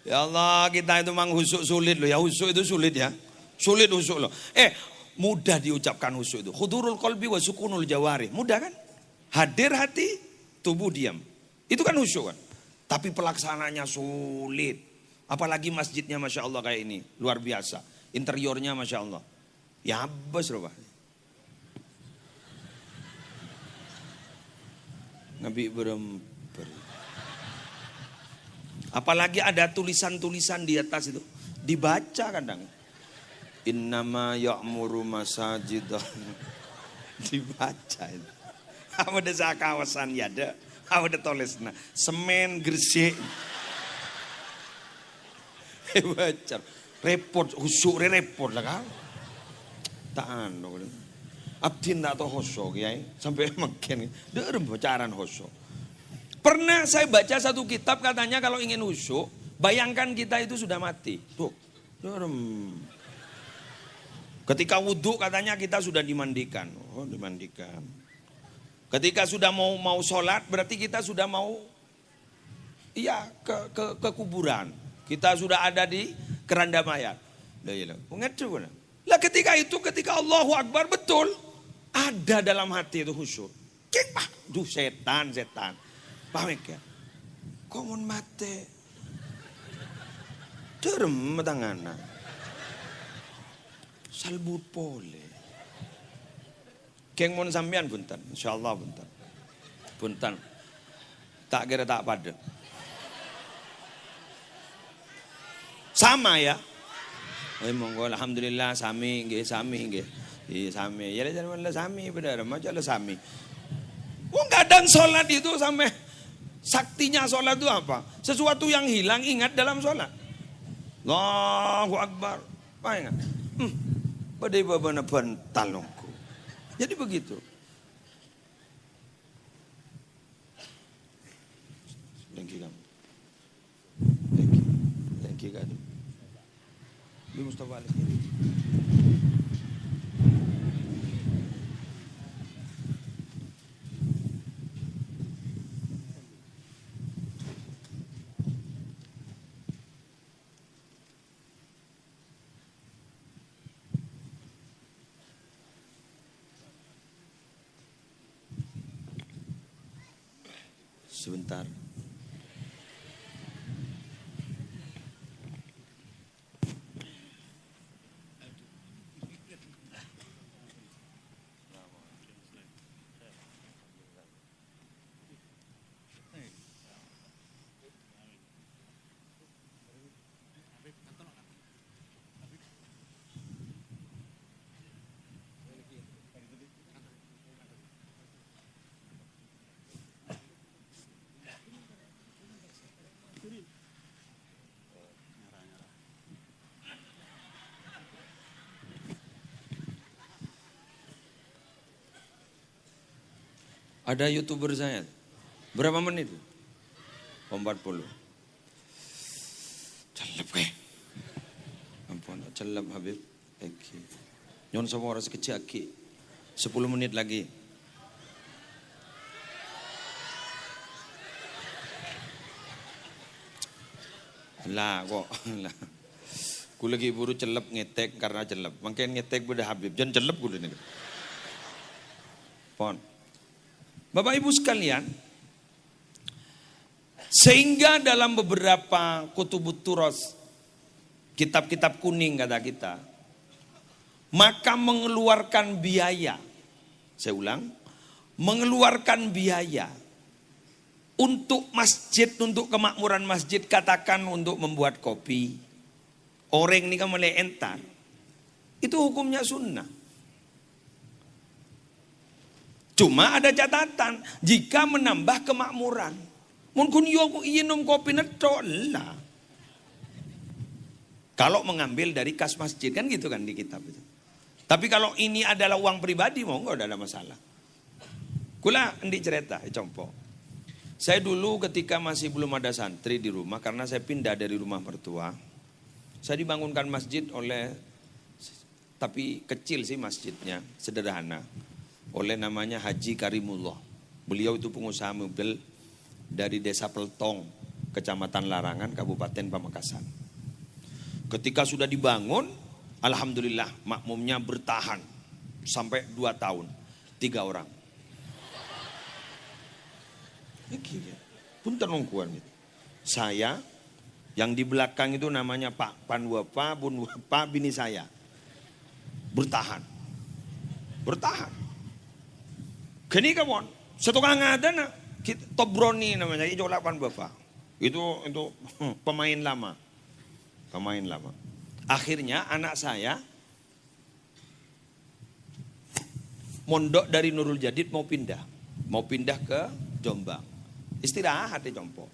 [SPEAKER 1] Ya Allah, kita itu memang husuk sulit loh ya. Husuk itu sulit ya. Sulit husuk loh. Mudah diucapkan husuk itu. Khudurul qalbi wa sukunul jawari. Mudah kan? Hadir hati, tubuh diam. Itu kan husuk kan? Tapi pelaksananya sulit. Apalagi masjidnya Masya Allah kayak ini. Luar biasa. Interiornya Masya Allah. Ya habis loh Pak. Nabi beremper. Apalagi ada tulisan-tulisan di atas itu. Dibaca kadang. Innama ya'muru masajidah. Dibaca itu. Apa ada kawasan ya ada. Apa ada tulisnya. Semen Gresik. Baca. Repot. Husuk repot lah kan. Tak anu. Abdin tak tahu hosok ya. Sampai makin. Dia bacaran hosok. Pernah saya baca satu kitab katanya kalau ingin husuk. Bayangkan kita itu sudah mati. Tuh. Ketika wudhu katanya kita sudah dimandikan. Oh dimandikan. Ketika sudah mau sholat berarti kita sudah mau. Iya ke kuburan. Kita sudah ada di keranda mayat. Lah ketika Allahu Akbar betul. Ada dalam hati itu khusyuk. Duh setan. Paham ya? Komun mate. Derem tanganna. Salbut pole. Keng mon sampean punten, insyaallah punten. Punten. Tak kira tak pada. Sama ya. Monggo alhamdulillah sami nggih. Iya sami. Ya jangan sami benar, macam sami. Kadang sholat itu sampai saktinya sholat itu apa? Sesuatu yang hilang ingat dalam sholat. Allahu Akbar. Apa ingat? Badai babana bantal nongku. Jadi begitu. Lengki kamu. Lengki kamu. Bi Mustafa Ali. Sebentar. Ada YouTuber saya. Berapa menit? 40. Celep kayak. Ampun, celep Habib. Oke. Nyon sama orang sekecil aki. 10 menit lagi. Lah kok. Lah. Ku lagi buru celep ngetek karena celep. Makin ngetek beda Habib. Jangan celep ku ini. Pon. Bapak Ibu sekalian. Sehingga dalam beberapa kutubut turos, kitab-kitab kuning kata kita, maka mengeluarkan biaya, saya ulang, mengeluarkan biaya untuk masjid, untuk kemakmuran masjid, katakan untuk membuat kopi, oreng ini kan mulai entar, itu hukumnya sunnah. Cuma ada catatan, jika menambah kemakmuran. Mungkin yo minum kopi netok lah. Kalau mengambil dari kas masjid kan gitu kan di kitab itu. Tapi kalau ini adalah uang pribadi mau enggak ada masalah. Kula endi cerita compo. Saya dulu ketika masih belum ada santri di rumah karena saya pindah dari rumah mertua. Saya dibangunkan masjid oleh, tapi kecil sih masjidnya, sederhana. Oleh namanya Haji Karimullah. Beliau itu pengusaha mobil dari desa Peltong, kecamatan Larangan, Kabupaten Pamekasan. Ketika sudah dibangun, alhamdulillah makmumnya bertahan sampai 2 tahun, 3 orang. Punten nongkuan itu. Saya, yang di belakang itu namanya Pak Panwapa, Bun Wapa, bini saya. Bertahan. Gini kawan, setukang ada nak. Tobroni namanya, itu 8 bapak. Itu pemain lama. Akhirnya anak saya mondok dari Nurul Jadid mau pindah ke Jombang. Istirahat di Jompo.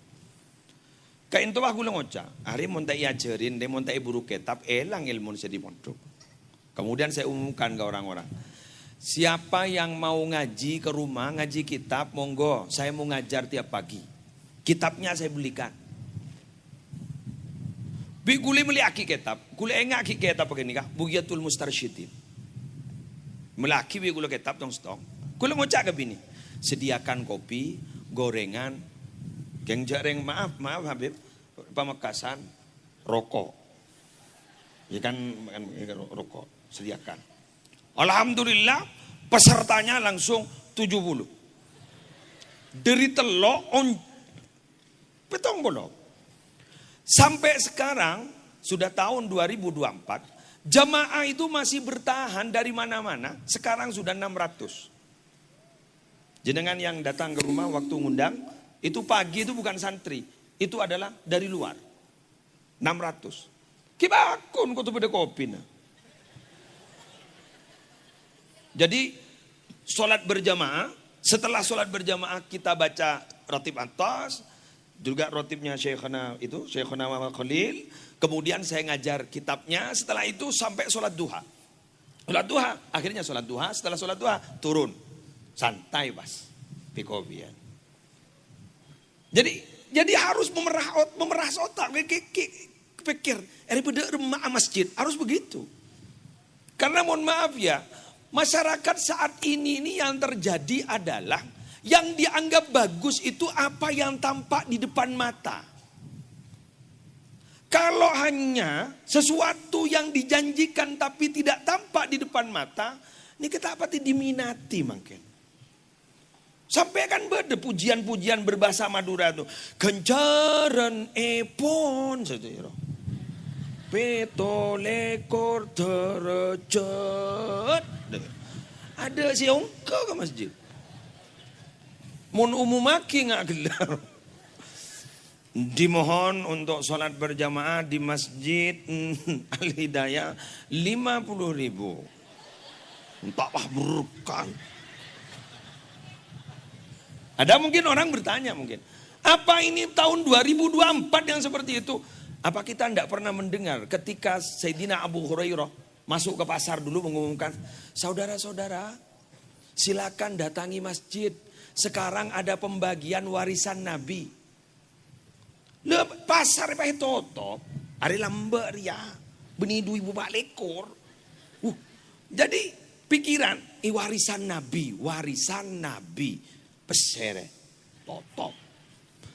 [SPEAKER 1] Kayak itu aku ngoca, hari mau tak ajarin, dia mau tak buru kitab, elang ilmu saya di pondok. Kemudian saya umumkan ke orang-orang. Siapa yang mau ngaji ke rumah, ngaji kitab, monggo. Saya mau ngajar tiap pagi. Kitabnya saya belikan. Bi gule meli aki kitab. Gule enggak aki kitab pakai nikah. Bugiyatul Mustarsyidin. Melaki bi gule kitab dong stok. Gule ngocak ke bini. Sediakan kopi, gorengan, geng jareng, maaf Habib, Pamekasan, rokok. Ya kan rokok, sediakan. Alhamdulillah pesertanya langsung 70. Dari telok petong bolok. Sampai sekarang sudah tahun 2024, jamaah itu masih bertahan dari mana-mana. Sekarang sudah 600. Jenengan yang datang ke rumah waktu ngundang, itu pagi itu bukan santri, itu adalah dari luar. 600. Kibakun kutu beda kopi nah. Jadi sholat berjamaah, setelah sholat berjamaah kita baca rotib atas, juga rotibnya Syekhana Muhammad Khalil, kemudian saya ngajar kitabnya, setelah itu sampai sholat duha. Akhirnya sholat duha, setelah sholat duha turun, santai pas, pikobian. Jadi harus memerah otak, pikir, daripada rumah masjid, harus begitu. Karena mohon maaf ya, masyarakat saat ini yang terjadi adalah yang dianggap bagus itu apa yang tampak di depan mata. Kalau hanya sesuatu yang dijanjikan tapi tidak tampak di depan mata, ini kita apa diminati makin. Sampai kan beda pujian-pujian berbahasa Madura tuh. Kencaran epon saja. Petolekor derajat. Ada si ongko ke masjid. Mun umum maki nggak gelar. Dimohon untuk sholat berjamaah di masjid Al-Hidayah 50.000. Entah berkah. Ada mungkin orang bertanya mungkin. Apa ini tahun 2024 yang seperti itu? Apa kita tidak pernah mendengar ketika Sayyidina Abu Hurairah masuk ke pasar dulu mengumumkan, saudara-saudara silakan datangi masjid. sekarang ada pembagian warisan Nabi. Le pasar pakai tutup, hari lambat ya, beni dua ibu bak lekor. Jadi pikiran, warisan Nabi, pesere, tutup.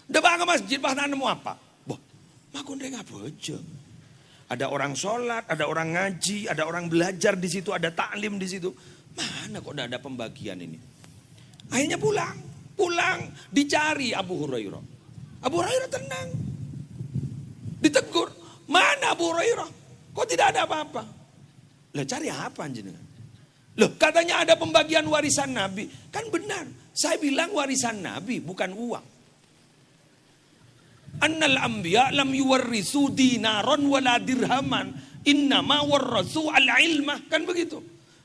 [SPEAKER 1] Udah bangun masjid, bahkan nemu apa? Boh, makun dia ngapa aja? Ada orang sholat, ada orang ngaji, ada orang belajar di situ, ada taklim di situ. Mana kok udah ada pembagian ini? Akhirnya pulang dicari Abu Hurairah. Abu Hurairah tenang. Ditegur, mana Abu Hurairah? Kok tidak ada apa-apa? Lah cari apa jenengan? Loh katanya ada pembagian warisan Nabi. Kan benar, saya bilang warisan Nabi bukan uang. Annal anbiya lam yuwarrisu dinaron wala dirhaman, innama warrasu al-ilmah, kan begitu.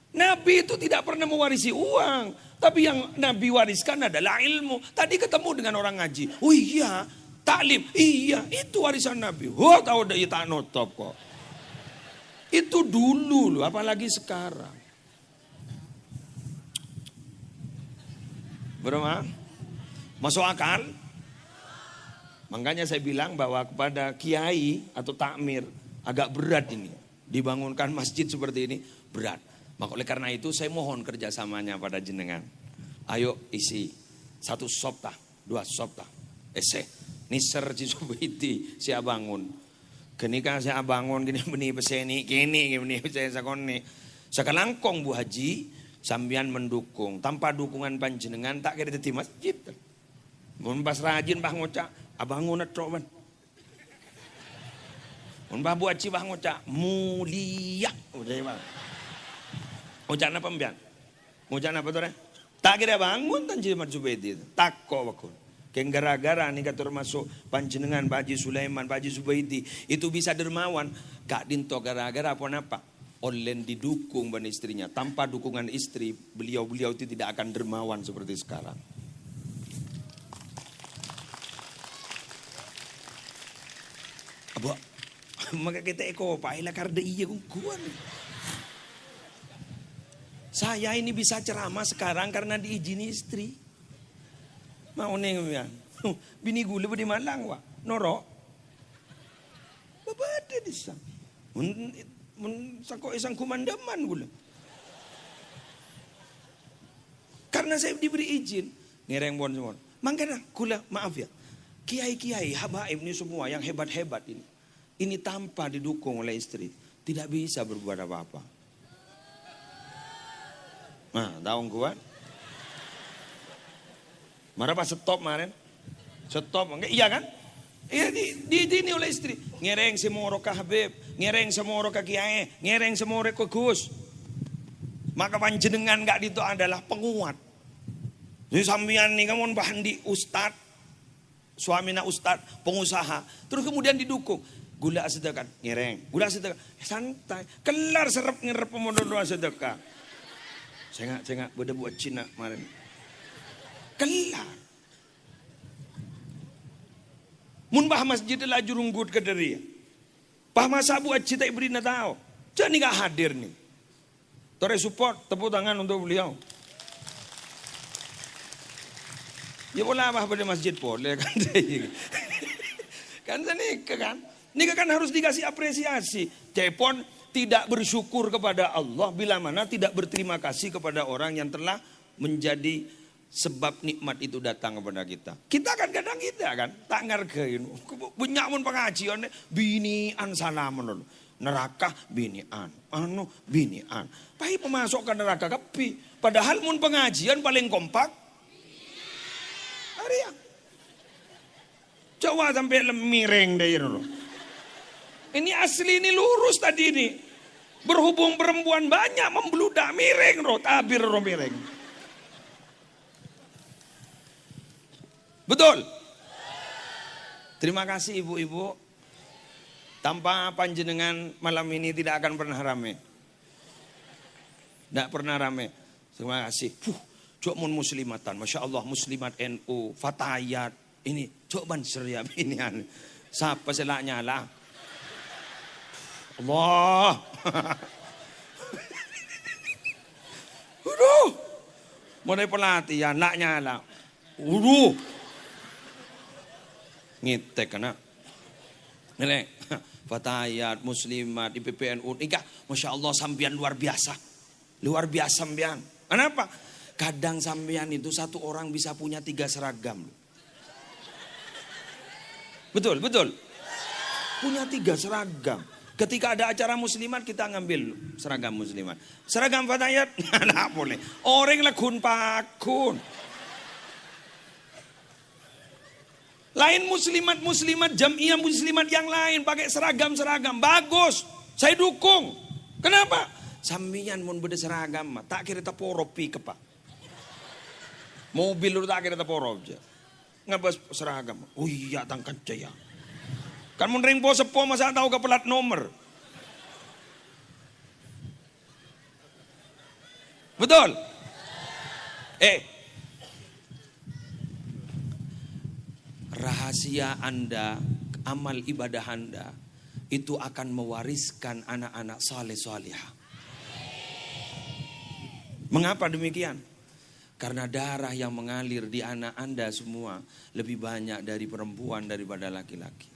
[SPEAKER 1] Nabi itu tidak pernah mewarisi uang, tapi yang Nabi wariskan adalah ilmu. Tadi ketemu dengan orang ngaji, oh iya, taklim, iya, itu warisan Nabi. Oh tahu dia tak notop kok. Itu dulu loh, apalagi sekarang. Berapa? Masuk akal? Makanya saya bilang bahwa kepada kiai atau takmir agak berat ini. Dibangunkan masjid seperti ini berat. Maka oleh karena itu saya mohon kerjasamanya pada jenengan. Ayo isi 1 sop tah, 2 sop tah. Niser Cisubiti saya bangun. Kenika saya bangun gini beni peseni kini beni saya sakone. Sakalangkong Bu Haji sambian mendukung. Tanpa dukungan panjenengan tak kira di masjid. Mun pas rajin bah ngocak abangun atroban. Mun bah Bu Haji bah ngocak mulia. Udah ya Bang. Ngocak apa mbian? Ngocak apa tuh? Tak kira bangun tan Cisubiti Subedi. Takko bakun. Keng gara-gara nih katur masuk panjenengan Pak Haji Sulaiman, Pak Haji Subedi itu bisa dermawan. Gak dinto gara-gara apa-apa. Olen didukung ban istrinya. Tanpa dukungan istri, beliau-beliau itu tidak akan dermawan seperti sekarang. Abah, maka kita pailah karena iya kuan. Saya ini bisa ceramah sekarang karena diizini istri. Mau neng ya, bini gula di Malang wa, norok. Bapak ada di sana. Sako isang kumandaman gula. Karena saya diberi izin, ngereng bon semua. Makanya gula maaf ya, kiai-kiai, habaib ini semua yang hebat-hebat ini tanpa didukung oleh istri tidak bisa berbuat apa-apa. Nah, tahu kuat? Marah pas stop kemarin, stop, enggak iya kan? Iya di oleh istri, ngereng semua ke Habib, ngereng semua ke Kiai, ngereng semua ke Gus. Maka panjenengan enggak itu adalah penguat. Jadi sambian nih kamu bahan di ustad, suamina ustad, pengusaha, terus kemudian didukung. Gula sedekah, ngereng, gula sedekah, santai, kelar serap ngerep pemodal doa sedekah. Saya nggak buat Cina kemarin. Kelar. Mun bah masjid lah jurunggut ke diri. Bah masa buat cita ibri na tahu. Jadi nggak hadir nih. Tore support, tepuk tangan untuk beliau. Ya boleh bah pada masjid boleh kan. Kan nikah kan. Nikah kan harus dikasih apresiasi. Cepon tidak bersyukur kepada Allah bila mana tidak berterima kasih kepada orang yang telah menjadi sebab nikmat itu datang kepada kita. Kita kan kadang kita kan tak ngargain. Banyak mun pengajian binian salaman neraka binian. Binian. Pai pemasok ke neraka kepi. Padahal mun pengajian paling kompak. Arya. Coba sampai miring deh ini asli ini lurus tadi ini. Berhubung perempuan banyak membludak miring tabir miring. Betul. Terima kasih ibu-ibu. Tanpa panjenengan malam ini tidak akan pernah rame. Tidak pernah rame. Terima kasih. Coba muslimatan. Masya Allah muslimat NU. Fatayat. Ini coba seriap ini. Siapa selaknya lah. Allah. Mulai pelatihan. Nak nyala. Waduh. Ngitek kena. Ini Fatayat, Muslimat, IPPNU. Ika, Masya Allah sambian luar biasa. Luar biasa sambian. Kenapa? Kadang sambian itu satu orang bisa punya 3 seragam. Betul, betul. Punya 3 seragam. Ketika ada acara muslimat kita ngambil seragam muslimat. Seragam Fatayat, nggak boleh. Orang lah kun pakun. Lain muslimat jamiah muslimat yang lain pakai seragam-seragam bagus. Saya dukung. Kenapa? Sambian mun beda seragam tak kira ta poropi kepa. Mobil lu tak kira ta porop aja. Ngabas seragam. Oh iya tangkat jaya. Kan mun ring po sepo masa tahu ke pelat nomor. Betul? Rahasia Anda, amal ibadah Anda itu akan mewariskan anak-anak saleh salihah. Mengapa demikian? Karena darah yang mengalir di anak Anda semua lebih banyak dari perempuan daripada laki-laki.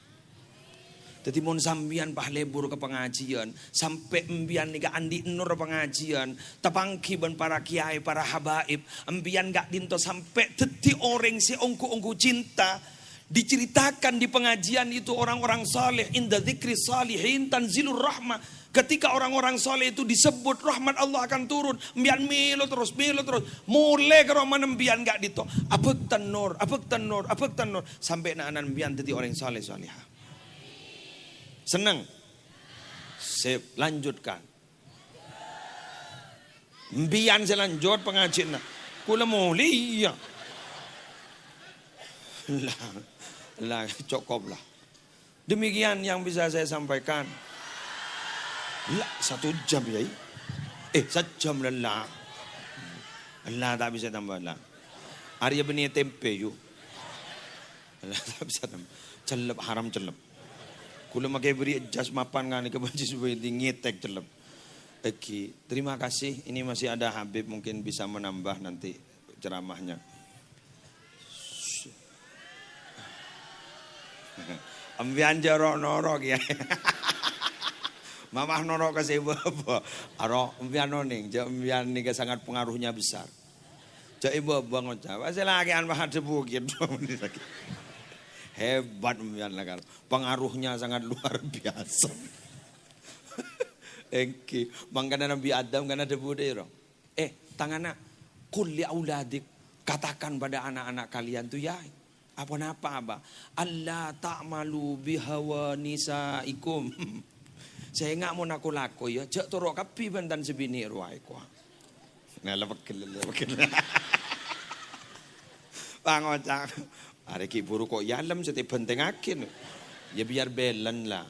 [SPEAKER 1] Jadi mun sambian pah lebur ke pengajian, sampai embian nika andi nur pengajian, tepangki ban para kiai, para habaib, embian gak dinto sampai teti orang si ongku cinta. Diceritakan di pengajian itu orang-orang saleh, inda dzikri salihin tanzilur rahmah. Ketika orang-orang saleh itu disebut, rahmat Allah akan turun. Mbian melo terus. Mulai ke roman mbian gak dito. Apek tenur. Sampai anak-anak mbian jadi orang saleh salihah. Senang. Sip, lanjutkan. Mbian selanjut pengajian. Kula muli iya. Lah cukup lah. Demikian yang bisa saya sampaikan. Lah 1 jam ya. 1 jam lah. Allah tak bisa tambah lah. Arya benih tempe yuk. Allah tak bisa tambah. Celep haram celep. Kula makai beri jas mapan ngani ke banci supaya ngetek celep. Oke, terima kasih. Ini masih ada Habib mungkin bisa menambah nanti ceramahnya. Ambian jorok norok ya. Mamah norok kasih bapak. Aro ambian noning. Ambian ni sangat pengaruhnya besar. Jadi bapak ngocap. Saya lagi anwar debu gitu. Hebat ambian lah kan. Pengaruhnya sangat luar biasa. Engki. Mangkana Nabi Adam kan ada debu deh. Tangannya kul li auladik. Katakan pada anak-anak kalian tuh ya. Apa? Allah ta'malu bihawa nisaikum. Saya nggak mau naku laku ya. Jak turok kapi bantan sebini ruai kuah. Nah lepekil. Pangocak. Ada kiburu kok yalam setiap benteng akin. Ya biar belen lah.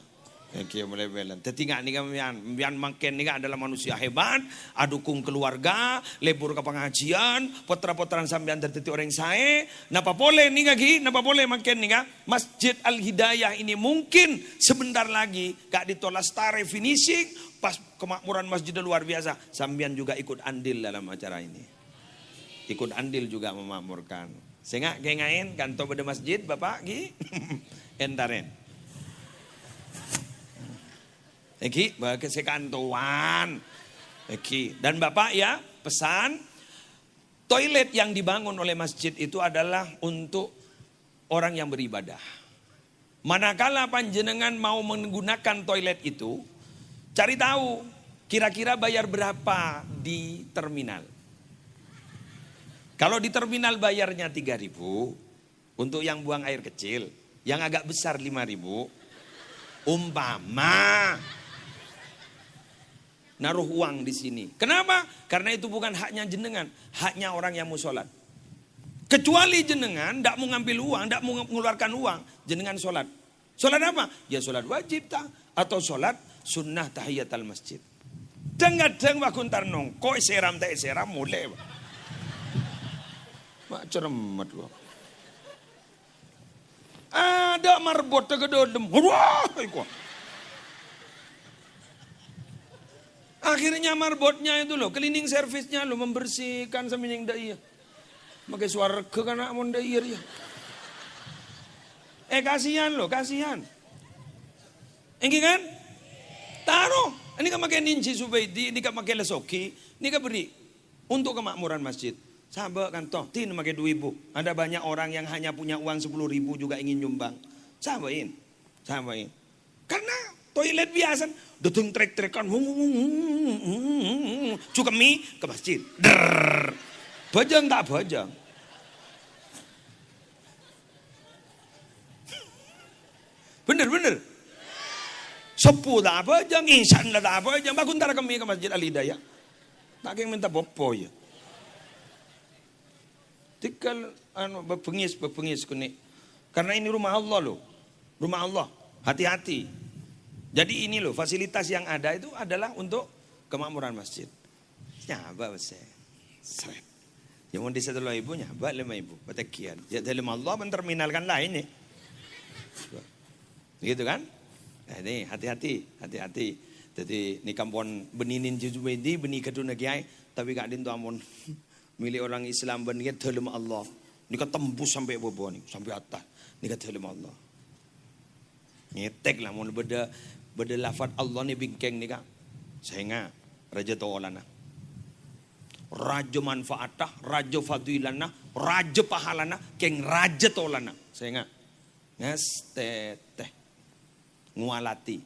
[SPEAKER 1] Oke mulai belen. Tetingak nih kan makin nih adalah manusia hebat. Adukung keluarga, lebur ke pengajian, potra-potran sambian tertiti orang saya. Napa boleh nih lagi? Napa boleh makin nih kan? Masjid Al Hidayah ini mungkin sebentar lagi gak ditolak star finishing. Pas kemakmuran masjid luar biasa. Sambian juga ikut andil dalam acara ini. Ikut andil juga memakmurkan. Sehingga gengain kantor pada masjid bapak gi entaren. Eki, bagi sekantuan. Eki, dan bapak ya pesan toilet yang dibangun oleh masjid itu adalah untuk orang yang beribadah. Manakala panjenengan mau menggunakan toilet itu, cari tahu kira-kira bayar berapa di terminal. Kalau di terminal bayarnya 3.000 untuk yang buang air kecil, yang agak besar 5.000. Umpama naruh uang di sini. Kenapa? Karena itu bukan haknya jenengan, haknya orang yang mau sholat. Kecuali jenengan tidak mau ngambil uang, tidak mau mengeluarkan uang, jenengan sholat. Sholat apa? Ya sholat wajib tak? Atau sholat sunnah tahiyatul masjid. Dengar-dengar wakuntar nong, kok seram tak seram mulai. Mak ceremat loh. Ada marbot tegedodem. Wah, kok. Akhirnya marbotnya itu loh, cleaning service-nya loh membersihkan semining daya. Makai suara ke kana mon dair ya. Kasihan loh, kasihan. Engki kan? Taruh. Ini kan makai ninci Subaidi, ini kan makai lesoki, ini kan beri untuk kemakmuran masjid. Sahabat kan toh, tin makai 2.000. Ada banyak orang yang hanya punya uang 10.000 juga ingin nyumbang. Sahabatin. Karena toilet biasa, datang trek-trekan, cukemi ke masjid. Bajang tak bajang. Bener. Sepuh tak bajang, insan lah tak bajang. Baguntara kami ke masjid Al-Hidayah. Tak yang minta bopo ya. Tikal bepengis kunik. Karena ini rumah Allah loh. Rumah Allah. Hati-hati. Jadi ini loh, fasilitas yang ada itu adalah untuk kemakmuran masjid. Nyaba besar. Seret. Yang mau desa dulu ibu nyaba 5.000. Batakian. Ya dalam Allah menterminalkan lain nih. Gitu kan? Nah, ini hati-hati. Jadi ni kampung beninin Jujubaidi, benih kedua kiai, tapi gak dintu amun milik orang Islam benih dalam Allah. Ni tembus sampai bawah ni, sampai atas. Ni dalam Allah. Ngetek lah mun beda lafaz Allah ni bingkeng ni kak. Sehingga raja tolana. Raja manfaatah, raja fadilana, raja pahalana, keng raja tolana. Sehingga ngesteteh ngualati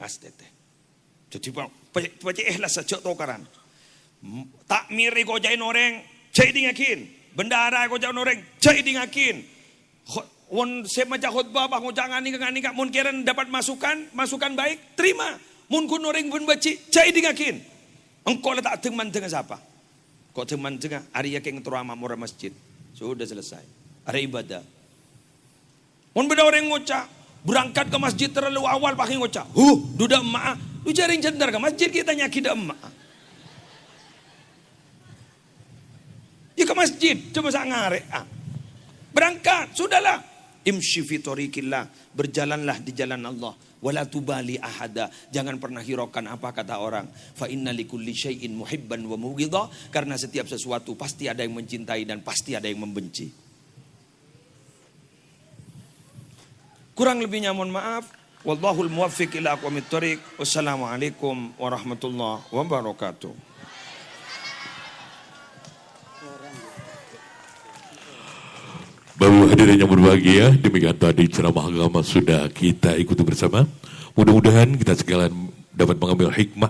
[SPEAKER 1] asteteh. Jadi baca ikhlas saja tokaran. Tak miri ko jain orang, cai dingakin. Bendara ko jain orang, cai dingakin. Won semaja khutbah bah ngojangan ni kak mun keren dapat masukan baik, terima. Mun kun orang pun baca, cai dingakin. Engkau letak teman dengan siapa? Kau teman dengan Arya keng terama murah masjid. Sudah selesai. Ada ibadah. Mun beda orang ngocak, berangkat ke masjid terlalu awal pakai ngocak. Duda emak. Lu jaring cendar ke masjid kita nyakit emak. Ya ke masjid, coba sak ngarek. Berangkat, sudahlah. Imshi fi tariqillah, berjalanlah di jalan Allah. Wala tubali ahada, jangan pernah hiraukan apa kata orang. Fa inna likulli syai'in muhibban wa mubghidha, karena setiap sesuatu pasti ada yang mencintai dan pasti ada yang membenci. Kurang lebihnya mohon maaf. Wallahul muwaffiq ila aqwamit thoriq. Wassalamualaikum warahmatullahi wabarakatuh.
[SPEAKER 2] Bapak hadirin yang berbahagia, demikian tadi ceramah agama sudah kita ikuti bersama. Mudah-mudahan kita sekalian dapat mengambil hikmah